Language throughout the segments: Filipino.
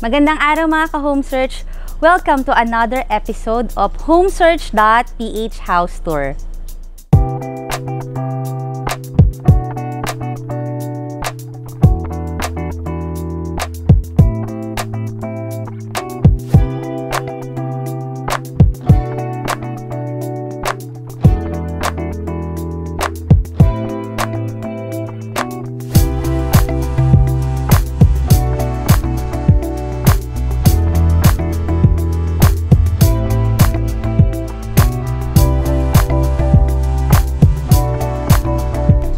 Magandang araw mga ka-Home Search! Welcome to another episode of HomeSearch.ph House Tour.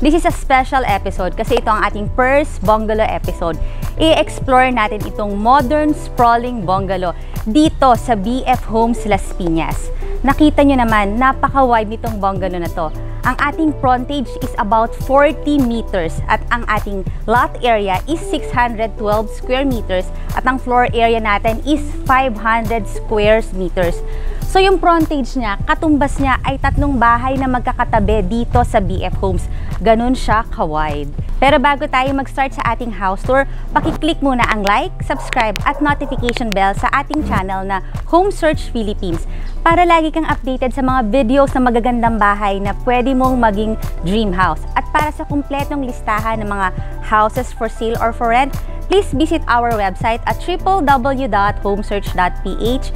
This is a special episode kasi ito ang ating first bungalow episode. I-explore natin itong modern sprawling bungalow dito sa BF Homes Las Piñas. Nakita nyo naman, napaka-wide nitong bungalow na to. Ang ating frontage is about 40 meters at ang ating lot area is 612 square meters at ang floor area natin is 500 square meters. So yung frontage niya, katumbas niya ay 3 bahay na magkakatabi dito sa BF Homes. Ganun siya ka-wide. Pero bago tayo mag-start sa ating house tour, pakiclick muna ang like, subscribe at notification bell sa ating channel na Home Search Philippines para lagi kang updated sa mga videos na magagandang bahay na pwede mong maging dream house. At para sa kumpletong listahan ng mga houses for sale or for rent, please visit our website at www.homesearch.ph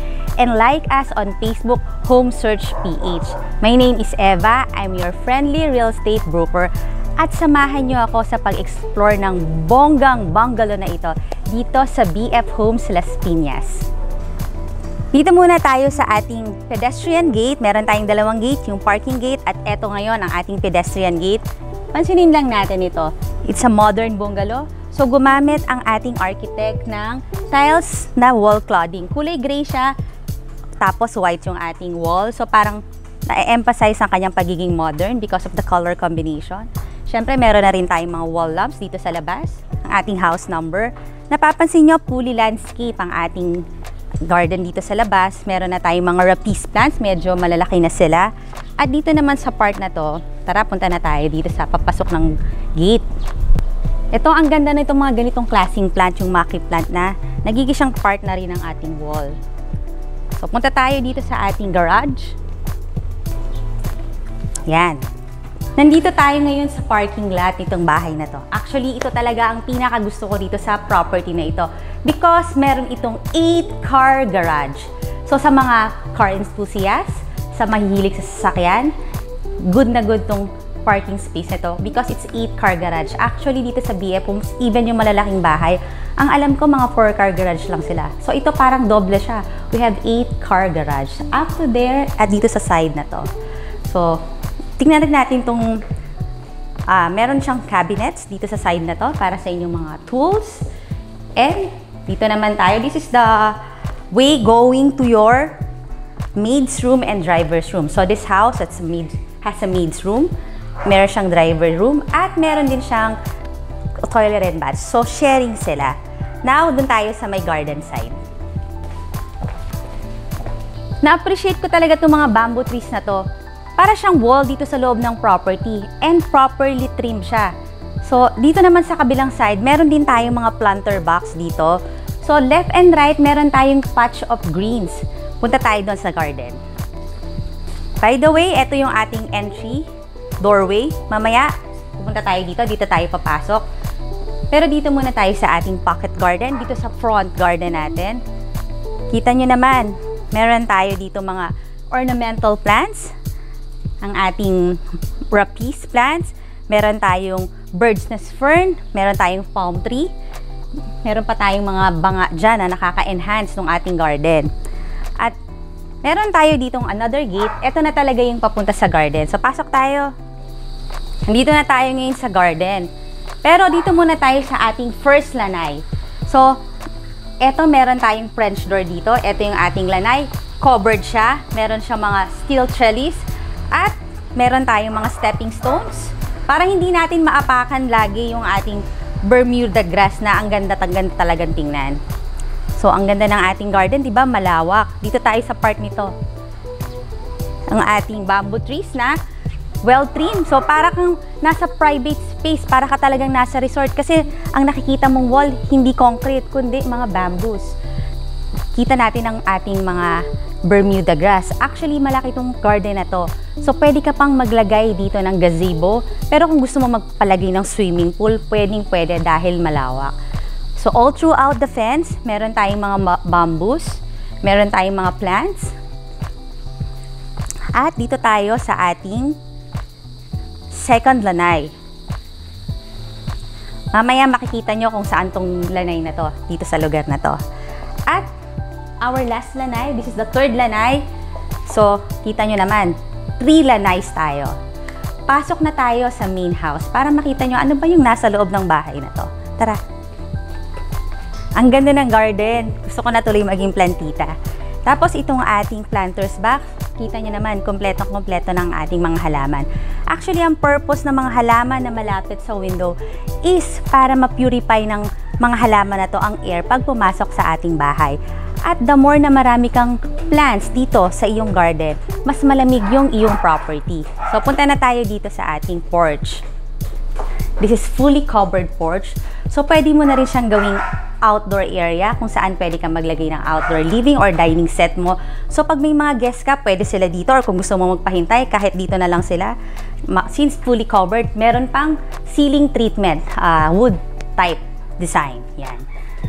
and like us on Facebook, Home Search PH. My name is Eva. I'm your friendly real estate broker at samahan nyo ako sa pag-explore ng bonggang bungalow na ito dito sa BF Homes Las Piñas. Dito muna tayo sa ating pedestrian gate. Meron tayong 2 gate, yung parking gate at eto ngayon ang ating pedestrian gate. Pansinin lang natin ito. It's a modern bungalow. So, gumamit ang ating architect ng tiles na wall cladding. Kulay gray siya, tapos white yung ating wall. So, parang na-emphasize ang kanyang pagiging modern because of the color combination. Siyempre, meron na rin tayong mga wall lamps dito sa labas. Ang ating house number. Napapansin nyo, fully landscape ang ating garden dito sa labas. Meron na tayong mga rapice plants, medyo malalaki na sila. At dito naman sa part na to, tara, punta na tayo dito sa papasok ng gate. Ito, ang ganda na itong mga ganitong klaseng plant, yung maki plant na nagiging siyang part na rin ng ating wall. So, punta tayo dito sa ating garage. Yan. Nandito tayo ngayon sa parking lot nitong bahay na to. Actually, ito talaga ang pinakagusto ko dito sa property na ito because meron itong 8-car garage. So, sa mga car enthusiasts, sa mahihilig sa sasakyan, good na good tong parking space nito because it's 8-car garage. Actually, dito sa BF Homes, even yung malalaking bahay, ang alam ko mga 4-car garage lang sila. So, ito parang doble siya. We have 8-car garage. Up to there at dito sa side na to. So, tingnan natin itong meron siyang cabinets dito sa side na to para sa inyong mga tools. And dito naman tayo. This is the way going to your maid's room and driver's room. So, this house has a maid's room. Meron siyang driver room at meron din siyang toilet and bath. So, sharing sila. Now, dun tayo sa may garden side. Na-appreciate ko talaga itong mga bamboo trees na to. Para siyang wall dito sa loob ng property and properly trimmed siya. So, dito naman sa kabilang side, meron din tayong mga planter box dito. So, left and right, meron tayong patch of greens. Punta tayo doon sa garden. By the way, ito yung ating entry doorway. Mamaya, pupunta tayo dito tayo papasok. Pero dito muna tayo sa ating pocket garden, dito sa front garden natin. Kita nyo naman, meron tayo dito mga ornamental plants, ang ating rapice plants, meron tayong bird's nest fern, meron tayong palm tree, meron pa tayong mga banga dyan na nakaka-enhance ng ating garden. At meron tayo ditong another gate. Ito na talaga yung papunta sa garden. So, pasok tayo. Nandito na tayo ngayon sa garden. Pero dito muna tayo sa ating first lanay. So, eto meron tayong French door dito. Ito yung ating lanay. Covered siya. Meron siyang mga steel trellis. At meron tayong mga stepping stones. Para hindi natin maapakan lagi yung ating Bermuda grass na ang ganda talagang tingnan. So, ang ganda ng ating garden, diba? Malawak. Dito tayo sa part nito. Ang ating bamboo trees na well trimmed. So para kang nasa private space, para ka talagang nasa resort kasi ang nakikita mong wall hindi concrete kundi mga bamboos. Kita natin ang ating mga Bermuda grass. Actually, malaki itong garden na to. So pwede ka pang maglagay dito ng gazebo. Pero kung gusto mo magpalagay ng swimming pool, pwede dahil malawak. So all throughout the fence, meron tayong mga bamboos, meron tayong mga plants. At dito tayo sa ating second lanay. Mamaya makikita nyo kung saan tong lanay na to, dito sa lugar na to. At our last lanay, this is the third lanay. So, kita nyo naman, 3 lanays tayo. Pasok na tayo sa main house para makita nyo ano ba yung nasa loob ng bahay na to. Tara! Ang ganda ng garden. Gusto ko na tuloy maging plantita. Tapos itong ating planter's box, kita nyo naman, kompletong-kompleto ng ating mga halaman. Actually, ang purpose ng mga halaman na malapit sa window is para ma-purify ng mga halaman na to ang air pag pumasok sa ating bahay. At the more na marami kang plants dito sa iyong garden, mas malamig yung iyong property. So, punta na tayo dito sa ating porch. This is fully covered porch. So, pwede mo na rin siyang gawing outdoor area kung saan pwede kang maglagay ng outdoor living or dining set mo. So, pag may mga guests ka, pwede sila dito or kung gusto mo magpahintay, kahit dito na lang sila. Since fully covered, meron pang ceiling treatment, wood type design. Yan.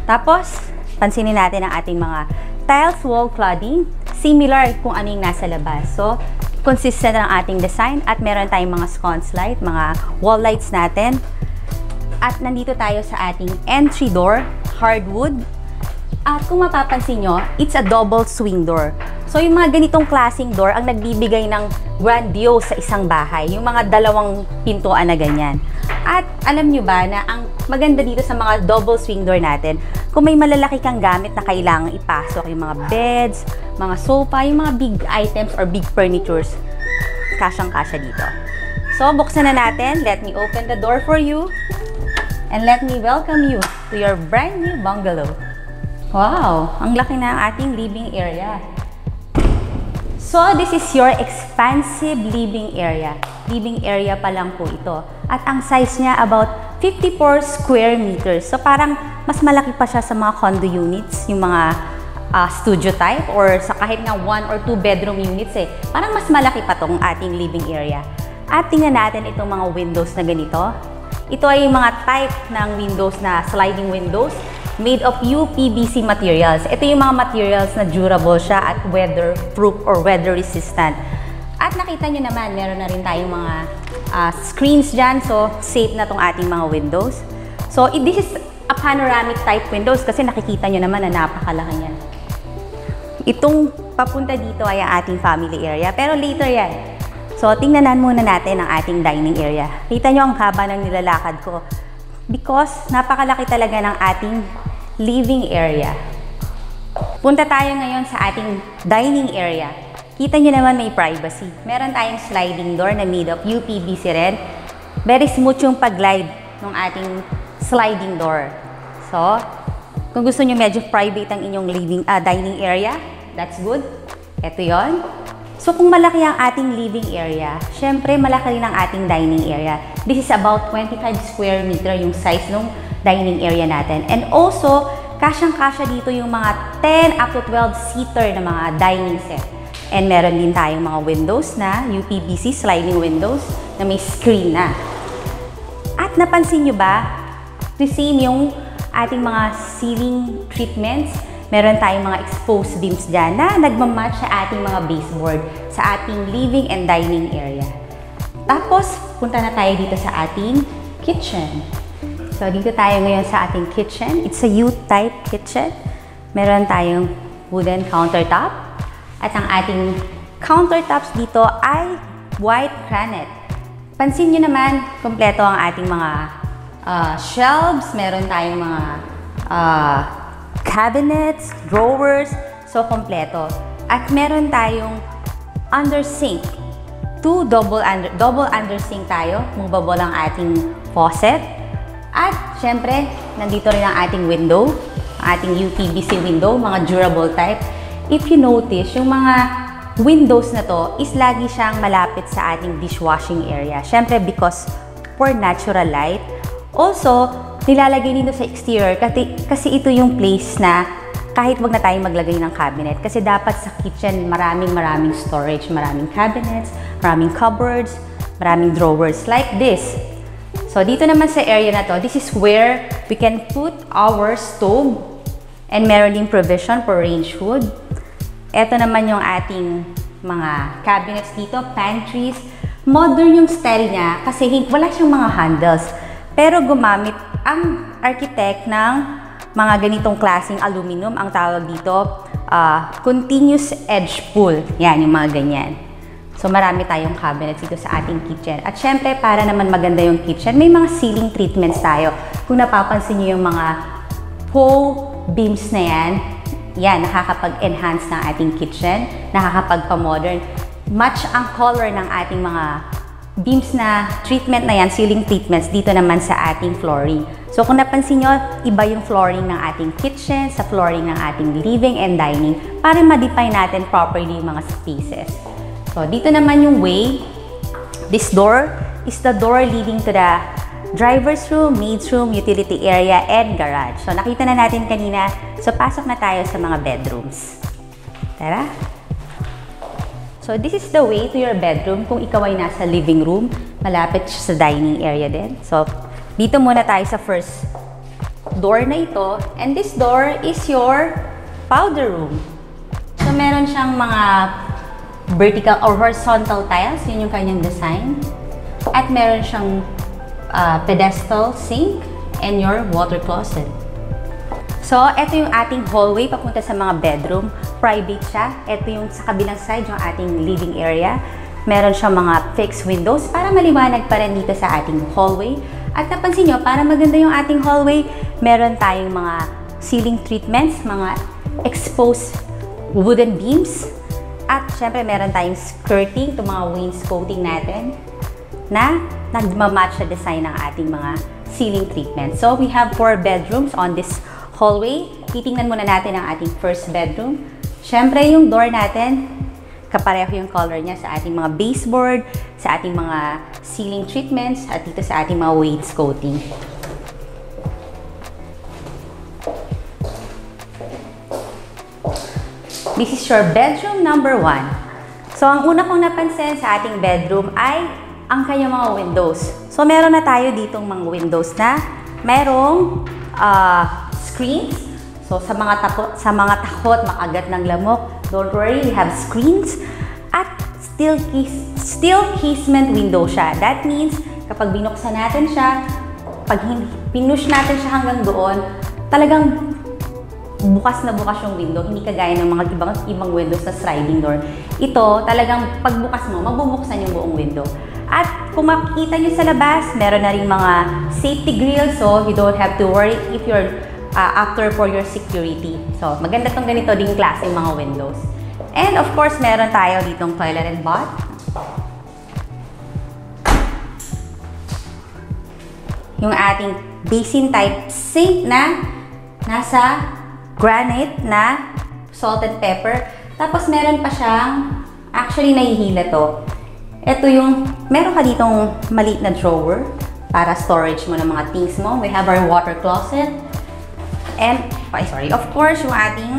Tapos, pansinin natin ang ating mga tiles wall cladding, similar kung ano yung nasa labas. So, consistent ang ating design at meron tayong mga sconce light, mga wall lights natin. At nandito tayo sa ating entry door, hardwood. At kung mapapansin nyo, it's a double swing door. So, yung mga ganitong klaseng door ang nagbibigay ng grandiose sa isang bahay. Yung mga dalawang pintuan na ganyan. At alam nyo ba na ang maganda dito sa mga double swing door natin, kung may malalaki kang gamit na kailangang ipasok, yung mga beds, mga sofa, yung mga big items or big furnitures, kasyang-kasya dito. So, buksan na natin. Let me open the door for you. And let me welcome you to your brand new bungalow. Wow! Ang laki na ang ating living area. So, this is your expansive living area. Living area pa lang po ito. At ang size niya about 54 square meters. So, parang mas malaki pa siya sa mga condo units, yung mga studio type or sa kahit nga 1 or 2 bedroom units eh. Parang mas malaki pa tong ating living area. At tingnan natin itong mga windows na ganito. Ito ay yung mga type ng windows na sliding windows made of UPVC materials. Ito yung mga materials na durable siya at weatherproof or weather resistant. At nakita nyo naman, meron na rin tayong mga screens dyan. So, safe na tong ating mga windows. So, this is a panoramic type windows kasi nakikita nyo naman na napakalaki yan. Itong papunta dito ay ang ating family area. Pero later yan. So, tingnan muna natin ang ating dining area. Kita nyo ang haba ng nilalakad ko. Because napakalaki talaga ng ating living area. Punta tayo ngayon sa ating dining area. Kita nyo naman may privacy. Meron tayong sliding door na made of UPVC rin. Very smooth yung pag-glide ng ating sliding door. So, kung gusto nyo medyo private ang inyong dining area, that's good. Ito yon. So, kung malaki ang ating living area, syempre malaki rin ang ating dining area. This is about 25 square meter yung size ng dining area natin. And also, kasyang-kasya dito yung mga 10 up to 12 seater na mga dining set. And meron din tayong mga windows na UPVC sliding windows na may screen na. At napansin nyo ba, the same yung ating mga ceiling treatments. Meron tayong mga exposed beams dyan na nagmamatch sa ating mga baseboard sa ating living and dining area. Tapos, punta na tayo dito sa ating kitchen. So, dito tayo ngayon sa ating kitchen. It's a U-type kitchen. Meron tayong wooden countertop. At ang ating countertops dito ay white granite. Pansin nyo naman, kompleto ang ating mga shelves. Meron tayong mga cabinets, drawers, so kompleto. At meron tayong under sink. Double under sink tayo. Movable ang ating faucet. At syempre, nandito rin ang ating window, ang ating UPVC window, mga durable type. If you notice, yung mga windows na to is lagi siyang malapit sa ating dishwashing area. Syempre because for natural light. Also, nilalagay nito sa exterior kasi ito yung place na kahit wag na tayong maglagay ng cabinet. Kasi dapat sa kitchen maraming storage, maraming cabinets, maraming cupboards, maraming drawers like this. So, dito naman sa area na to, this is where we can put our stove and meron din provision for range hood. Ito naman yung ating mga cabinets dito, pantries. Modern yung style niya kasi wala siyang mga handles. Pero gumamit ang architect ng mga ganitong klaseng aluminum. Ang tawag dito, continuous edge pull. Yan, yung mga ganyan. So, marami tayong cabinets dito sa ating kitchen. At syempre, para naman maganda yung kitchen, may mga ceiling treatments tayo. Kung napapansin niyo yung mga beams na yan, nakakapag-enhance ng ating kitchen, nakakapagpa-modern. Match ang color ng ating mga beams na treatment na yan, ceiling treatments, dito naman sa ating flooring. So kung napansin nyo, iba yung flooring ng ating kitchen, sa flooring ng ating living and dining, para ma-define natin properly yung mga spaces. So dito naman yung way, this door is the door leading to the driver's room, maid's room, utility area, and garage. So, nakita na natin kanina. So, pasok na tayo sa mga bedrooms. Tara! So, this is the way to your bedroom. Kung ikaw ay nasa living room, malapit siya sa dining area din. So, dito muna tayo sa first door na ito. And this door is your powder room. So, meron siyang mga vertical or horizontal tiles. Yun yung kanyang design. At meron siyang pedestal sink and your water closet. So, ito yung ating hallway papunta sa mga bedroom. Private siya. Ito yung sa kabilang side, yung ating living area. Meron siyang mga fixed windows para maliwanag pa rin dito sa ating hallway. At napansin nyo, para maganda yung ating hallway, meron tayong mga ceiling treatments, mga exposed wooden beams. At syempre, meron tayong skirting, itong mga wainscoting natin na nagmamatch sa design ng ating mga ceiling treatment. So, we have 4 bedrooms on this hallway. Titingnan muna natin ang ating first bedroom. Siyempre, yung door natin, kapareho yung color niya sa ating mga baseboard, sa ating mga ceiling treatments, at dito sa ating mga wainscoting. This is your bedroom number 1. So, ang una kong napansin sa ating bedroom ay ang kanyang mga windows. So, meron na tayo ditong mga windows na merong screens. So, sa mga takot makagat ng lamok, don't worry, we have screens. At steel casement window siya. That means, kapag binuksan natin siya, pag pinush natin siya hanggang doon, talagang bukas na bukas yung window. Hindi kagaya ng mga ibang windows na sliding door. Ito, talagang pagbukas mo, mabubuksan yung buong window. At kung makikita nyo sa labas, meron na rin mga safety grills, so you don't have to worry if you're after for your security. So, maganda tong ganito ding klaseng mga windows. And of course, meron tayo ditong toilet and bath. Yung ating basin type sink na nasa granite na salt and pepper. Tapos meron pa siyang, actually nahihila to. Ito yung, meron ka ditong maliit na drawer para storage mo ng mga things mo. We have our water closet. And, of course, yung ating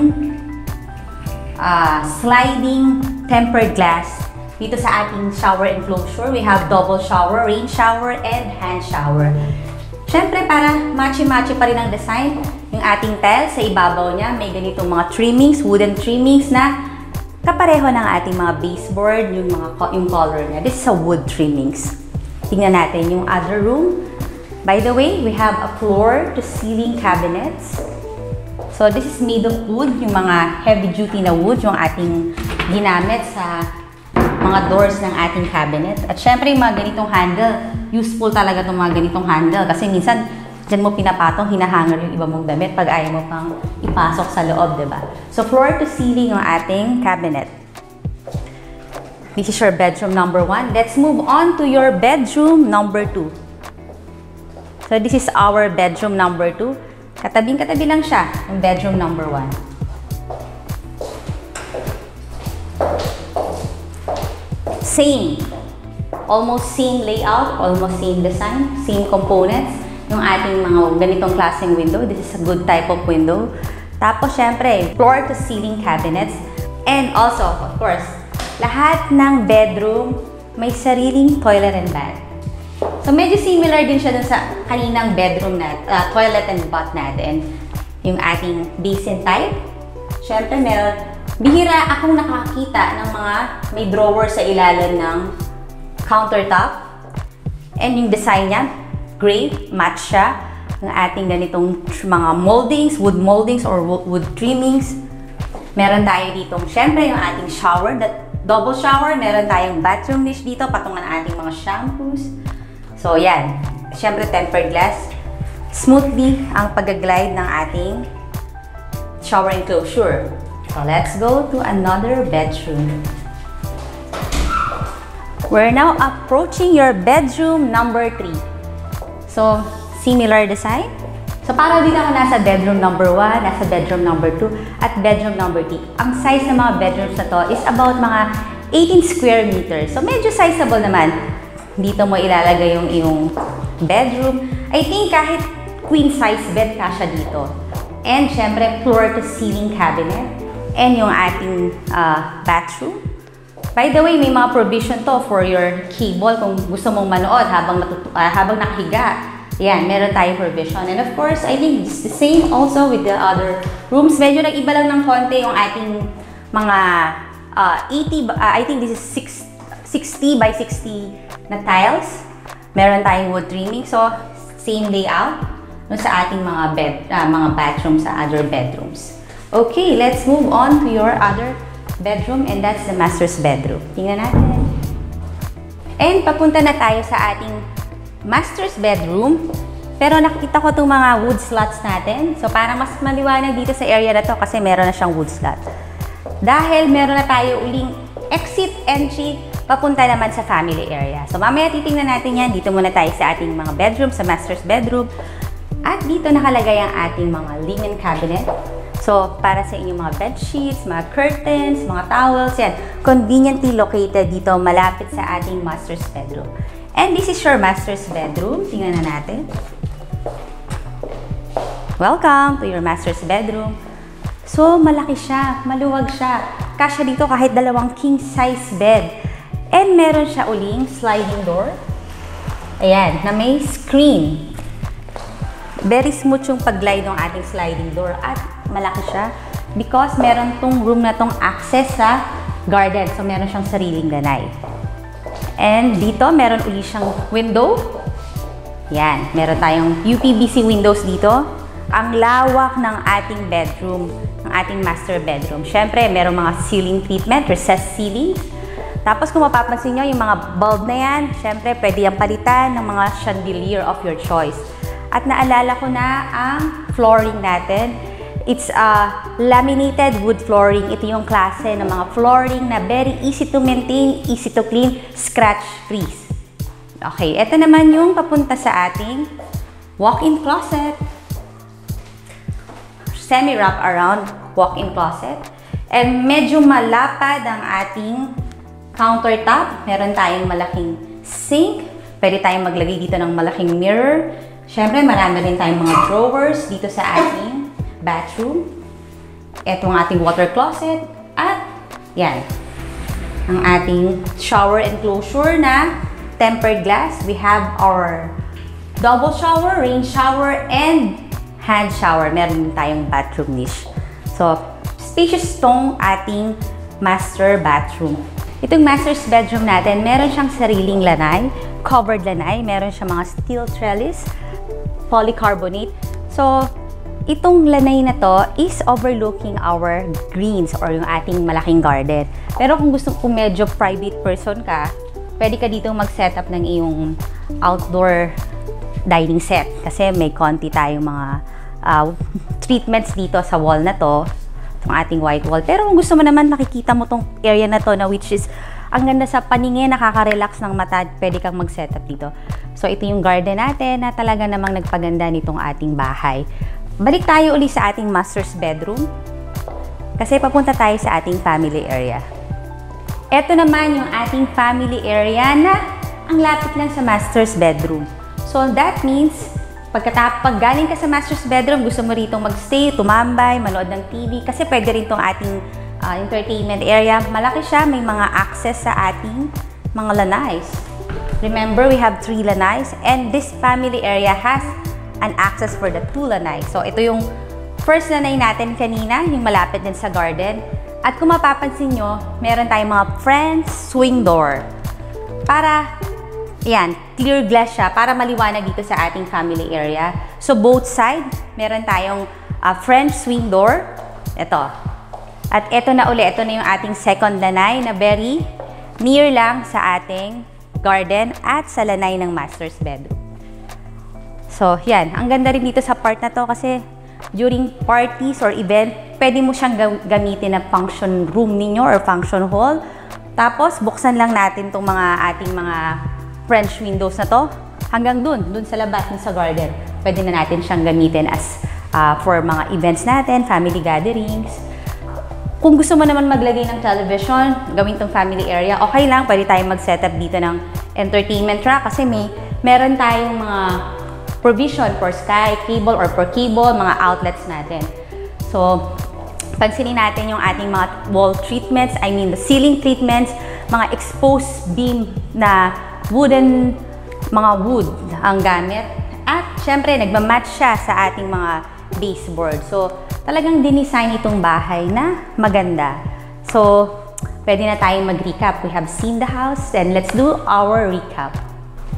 sliding tempered glass. Dito sa ating shower enclosure, we have double shower, rain shower, and hand shower. Siyempre, para matchy-matchy pa rin ang design, yung ating tile sa ibabaw niya, may ganitong mga trimmings, wooden trimmings na kapareho ng ating mga baseboard, yung color niya. This is a wood trimmings. Tingnan natin yung other room. By the way, we have a floor to ceiling cabinets. So, this is made of wood, yung mga heavy-duty na wood, yung ating ginamit sa mga doors ng ating cabinet. At syempre, yung mga ganitong handle, useful talaga itong mga ganitong handle. Kasi minsan, dyan mo pinapatong, hinahanger yung iba mong damit pag ayaw mo pang ipasok sa loob, diba? So, floor to ceiling yung ating cabinet. This is your bedroom number 1. Let's move on to your bedroom number 2. So, this is our bedroom number 2. Katabing-katabi lang siya, yung bedroom number 1. same. Almost same layout, almost same design, same components. Yung ating mga ganitong klaseng window. This is a good type of window. Tapos, syempre, floor-to-ceiling cabinets. And also, of course, lahat ng bedroom may sariling toilet and bath. So, medyo similar din siya dun sa kaninang bedroom toilet and bath natin. Yung ating basin type. Syempre, bihira akong nakakita ng mga may drawer sa ilalim ng countertop. And yung design niya, gray, match siya ng ating ganitong mga moldings, wood moldings or wood trimmings. Meron tayo ditong, syempre, yung ating shower, double shower. Meron tayong bathroom niche dito, patungan ang ating mga shampoos. So, yan. Syempre, tempered glass. Smoothly ang pag-glide ng ating shower enclosure. So, let's go to another bedroom. We're now approaching your bedroom number 3. So, similar design. So, para dito ako nasa bedroom number 1, nasa bedroom number 2, at bedroom number 3. Ang size ng mga bedrooms na to is about mga 18 square meters. So, medyo sizable naman. Dito mo ilalagay yung iyong bedroom. I think kahit queen size bed kasya dito. And, syempre, floor-to-ceiling cabinet. And yung ating bathroom. By the way, may mga provision to for your cable kung gusto mong manood habang nakahiga. Yan, meron tayong provision. And of course, I think it's the same also with the other rooms. Medyo nag-iba lang ng konti yung ating mga 80, I think this is 60 by 60 na tiles. Meron tayong wood trimming. So, same layout no, sa ating mga bathroom sa other bedrooms. Okay, let's move on to your other bedroom, and that's the master's bedroom. Tingnan natin. And papunta na tayo sa ating master's bedroom. Pero nakita ko itong mga wood slots natin. So, para mas maliwanag dito sa area na to kasi meron na siyang wood slot. Dahil meron na tayo uling exit entry papunta naman sa family area. So, mamaya titingnan natin yan. Dito muna tayo sa ating mga bedroom, sa master's bedroom. At dito nakalagay ang ating mga linen cabinet. So, para sa inyong mga bed sheets, mga curtains, mga towels, yan. Conveniently located dito, malapit sa ating master's bedroom. And this is your master's bedroom. Tingnan na natin. Welcome to your master's bedroom. So, malaki siya, maluwag siya. Kasya dito kahit dalawang king size bed. And meron siya uling sliding door. Ayan, na may screen. Very smooth yung pag-glide ng ating sliding door at malaki siya because meron tong room na tong access sa garden. So, meron siyang sariling lanay. And dito, meron uli siyang window. Yan, meron tayong UPVC windows dito. Ang lawak ng ating bedroom, ng ating master bedroom. Siyempre, meron mga ceiling treatment, recessed ceiling. Tapos, kung mapapansin nyo, yung mga bulb na yan, siyempre, pwede yung palitan ng mga chandelier of your choice. At naalala ko na ang flooring natin. It's a laminated wood flooring. Ito yung klase ng mga flooring na very easy to maintain, easy to clean, scratch-free. Okay, ito naman yung papunta sa ating walk-in closet. Semi-wrap around walk-in closet. And medyo malapad ang ating countertop. Meron tayong malaking sink. Pwede tayong maglagay dito ng malaking mirror. Siyempre, marami rin tayong mga drawers dito sa ating bathroom. Ito ang ating water closet. At yan, ang ating shower enclosure na tempered glass. We have our double shower, rain shower, and hand shower. Meron din tayong bathroom niche. So, spacious tong ating master bathroom. Itong master's bedroom natin, meron siyang sariling lanay, covered lanay. Meron siyang mga steel trellis, polycarbonate. So, itong lanay na to is overlooking our greens or yung ating malaking garden. Pero kung gusto kong medyo private person ka, pwede ka dito mag-setup ng iyong outdoor dining set. Kasi may konti tayong mga treatments dito sa wall na to, itong ating white wall. Pero kung gusto mo naman makikita mo tong area na to na which is ang ganda sa paningin, nakaka-relax ng mata, pwede kang mag-setup dito. So, ito yung garden natin na talaga namang nagpaganda nitong ating bahay. Balik tayo uli sa ating master's bedroom kasi papunta tayo sa ating family area. Ito naman yung ating family area na ang lapit lang sa master's bedroom. So that means, pag galing ka sa master's bedroom, gusto mo rito magstay, tumambay, manood ng TV, kasi pwede rin itong ating entertainment area. Malaki siya, may mga access sa ating mga lanays. Remember, we have 3 lanays, and this family area has an access for the 2 lanays. So ito yung first lanay natin kanina, yung malapit din sa garden. At kung mapapansin nyo, meron tayong mga French swing door. Para, yan, clear glass siya para maliwanag dito sa ating family area. So both side, meron tayong French swing door. Ito. At ito na uli, ito na yung ating second lanay na very near lang sa ating garden at sa lanay ng master's bedroom. So, yan. Ang ganda rin dito sa part na to kasi during parties or event, pwede mo siyang gamitin na function room ninyo or function hall. Tapos, buksan lang natin itong ating mga French windows na to hanggang dun sa labas, dun sa garden. Pwede na natin siyang gamitin as for mga events natin, family gatherings. Kung gusto mo naman maglagay ng television, gawin tong family area, okay lang, pwede tayong mag-setup dito ng entertainment track kasi meron tayong mga provision for Sky, cable or per cable, mga outlets natin. So, pansinin natin yung ating mga wall treatments, I mean the ceiling treatments, mga exposed beam na mga wood ang gamit. At syempre, nagmamatch siya sa ating mga baseboard. So, talagang dinisign itong bahay na maganda. So, pwede na tayong mag-recap. We have seen the house and let's do our recap.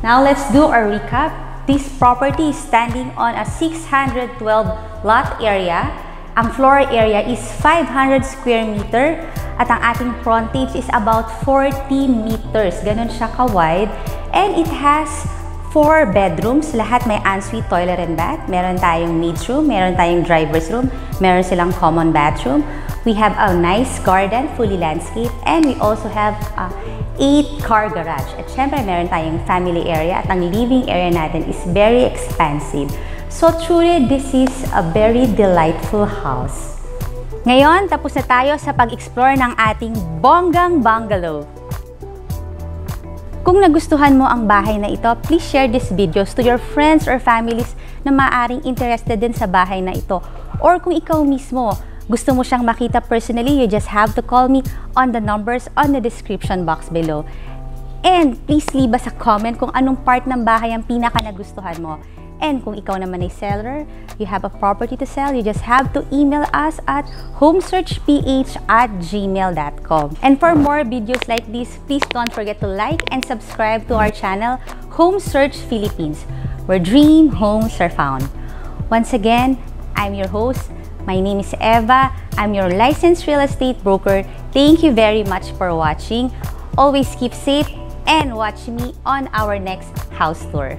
Now, let's do our recap. This property is standing on a 612 lot area. Ang floor area is 500 square meter at ang ating frontage is about 40 meters. Ganun siya ka-wide. And it has 4 bedrooms. Lahat may ensuite toilet and bath. Meron tayong maid's room, meron tayong driver's room, meron silang common bathroom. We have a nice garden, fully landscaped, and we also have a 8-car garage. At syempre, meron tayong family area at ang living area natin is very expansive. So truly, this is a very delightful house. Ngayon, tapos na tayo sa pag-explore ng ating bonggang bungalow. Kung nagustuhan mo ang bahay na ito, please share these videos to your friends or families na maaring interested din sa bahay na ito. Or kung ikaw mismo, gusto mo siyang makita personally, you just have to call me on the numbers on the description box below. And please leave us a comment kung anong part ng bahay ang pinaka nagustuhan mo. And kung ikaw naman ay seller, you have a property to sell, you just have to email us at homesearchph@gmail.com. And for more videos like this, please don't forget to like and subscribe to our channel, Home Search Philippines, where dream homes are found. Once again, I'm your host. My name is Eva. I'm your licensed real estate broker. Thank you very much for watching. Always keep safe and watch me on our next house tour.